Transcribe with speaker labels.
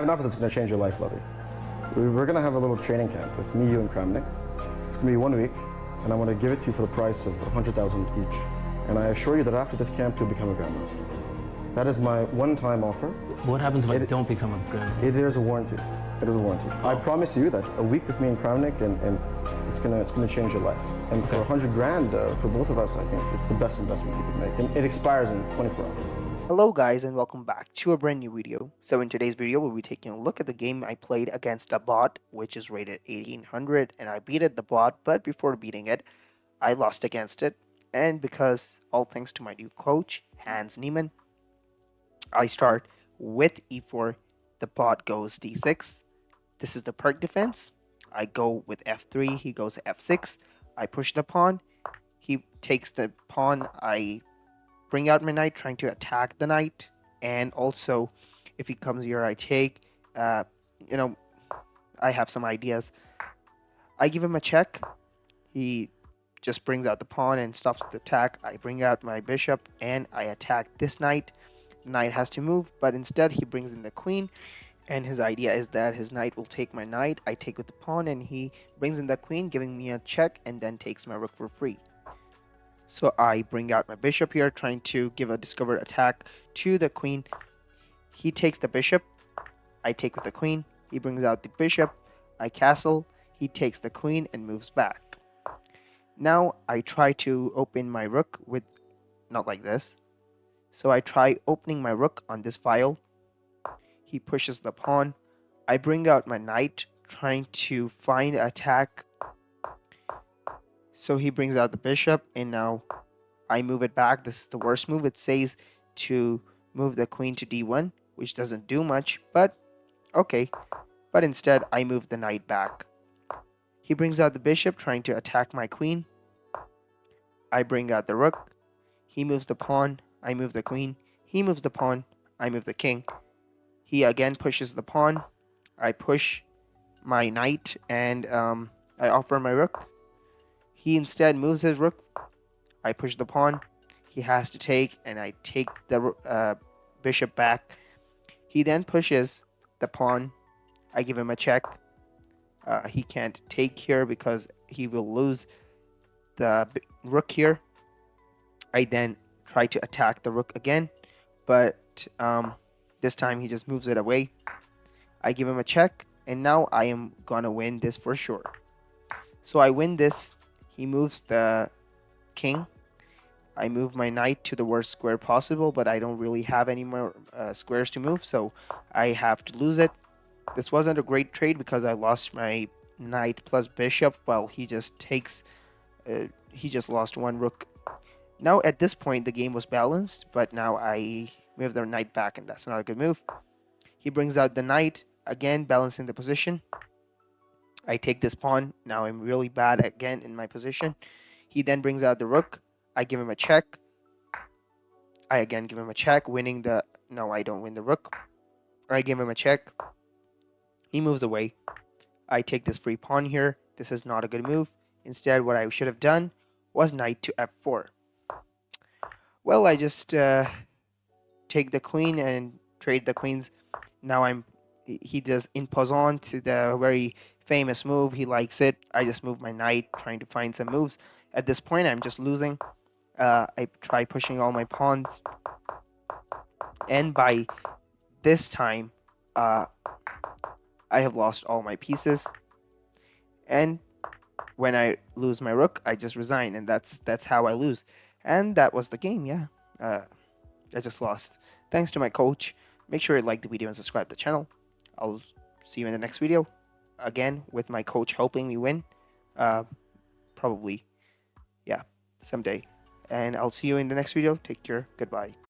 Speaker 1: An offer that's going to change your life, Lovey. We're going to have a little training camp with me, you, and Kramnik. It's going to be 1 week, and I'm going to give it to you for the price of 100,000 each. And I assure you that after this camp, you'll become a Grandmaster. That is my one-time offer.
Speaker 2: What happens if I don't become a Grandmaster?
Speaker 1: There's a warranty. It is a warranty. I promise you that a week with me and Kramnik, and it's gonna change your life. And for 100 grand, for both of us, I think it's the best investment you could make. And it expires in 24 hours.
Speaker 3: Hello guys, and welcome back to a brand new video. So in today's video, we'll be taking a look at the game I played against a bot, which is rated 1800, and I beat the bot, but before beating it, I lost against it. And because all thanks to my new coach, Hans Niemann, I start with e4, the bot goes d6. This is the perk defense. I go with f3, he goes f6. I push the pawn, he takes the pawn, I bring out my knight, trying to attack the knight, and also if he comes here, I take. I have some ideas. I give him a check. He just brings out the pawn and stops the attack. I bring out my bishop and I attack this knight. The knight has to move, but instead he brings in the queen, and his idea is that his knight will take my knight. I take with the pawn, and he brings in the queen, giving me a check, and then takes my rook for free. So I bring out my bishop here, trying to give a discovered attack to the queen. He takes the bishop. I take with the queen. He brings out the bishop. I castle. He takes the queen and moves back. Now I try to open my rook with, not like this. So I try opening my rook on this file. He pushes the pawn. I bring out my knight, trying to find attack. So he brings out the bishop, and now I move it back. This is the worst move. It says to move the queen to d1, which doesn't do much, but okay. But instead, I move the knight back. He brings out the bishop, trying to attack my queen. I bring out the rook. He moves the pawn. I move the queen. He moves the pawn. I move the king. He again pushes the pawn. I push my knight, and I offer my rook. He instead moves his rook. I push the pawn. He has to take, and I take the bishop back. He then pushes the pawn. I give him a check. He can't take here because he will lose the rook here. I then try to attack the rook again, but this time he just moves it away. I give him a check, and now I am gonna win this for sure. So I win this. He moves the king. I move my knight to the worst square possible, but I don't really have any more squares to move, so I have to lose it. This wasn't a great trade because I lost my knight plus bishop, while he just takes, he just lost one rook. Now at this point the game was balanced, but now I move the knight back, and that's not a good move. He brings out the knight, again balancing the position. I take this pawn. Now I'm really bad again in my position. He then brings out the rook. I give him a check. I again give him a check, winning the... No, I don't win the rook. I give him a check. He moves away. I take this free pawn here. This is not a good move. Instead, what I should have done was knight to f4. Well, I just take the queen and trade the queens. Now he does imposant to the very famous move. He likes it. I just move my knight, trying to find some moves. At this point, I'm just losing. I try pushing all my pawns, and by this time, I have lost all my pieces. And when I lose my rook, I just resign, and that's how I lose. And that was the game. Yeah, I just lost. Thanks to my coach. Make sure you like the video and subscribe to the channel. I'll see you in the next video. Again, with my coach helping me win. Probably, yeah, someday. And I'll see you in the next video. Take care. Goodbye.